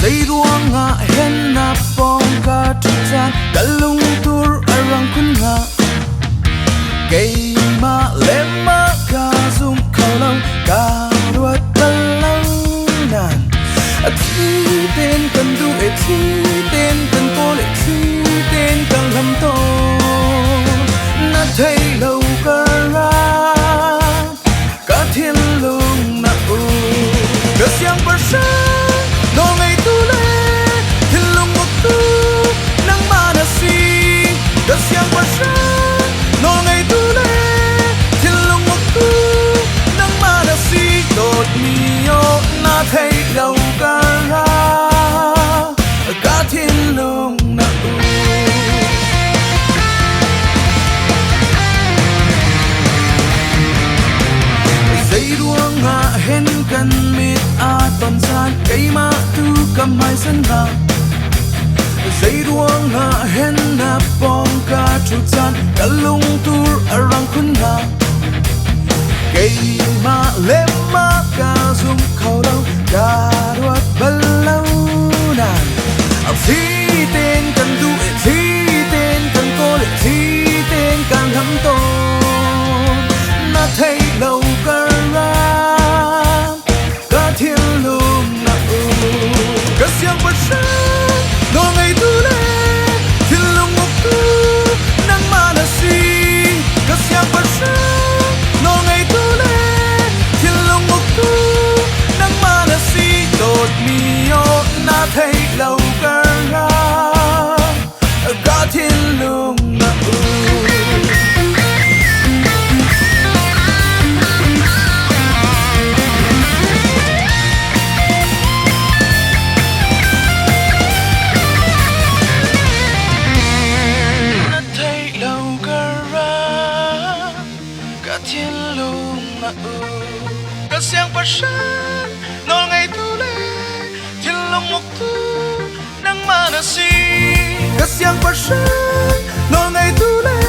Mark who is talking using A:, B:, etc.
A: dây ruang ngã hen na pong ka tu chan kalung tur arang kun ngã cây ma lem ma ka zum khâu long ka ruat talang nan thi tên cần du thi tên cần cô lệ thi tên cần làm to na thấy lâu cả ra cả thiên lung na u cả siang bờ sáng no ngày tu lê thiên lung một tu nắng ma na si cả siang bờ sáng no ngày tu lê thiên lung một tu nắng ma na si đột mi yo na thấy lâu cả ra cả thiên lung na u dây ruang ngã hen kan mit a ton san cây ma tu cầm hai sân ngã dây ruang ngã hen na pom ka chu chan kalung tur arang kun ngã cây ma lem ma ka zum khâu đâu ka ruat balau nan thi tên cần du thi tên cần cô lệ thi tên cần hâm to na thấy lâu cả ra cả thiên lung na u cả siang bờ sáng no ngày tu lê thiên lung một tu nắng ma na si cả siang bờ sáng no ngày tu lê thiên lung một tu nắng ma na si đột mi yo na thấy lâu cả ra cả thiên lung na u thiên lung na u cả siang bờ sáng no ngày tu lê thiên lung một tu nắng ma na si cả siang bờ sáng no ngày tu lê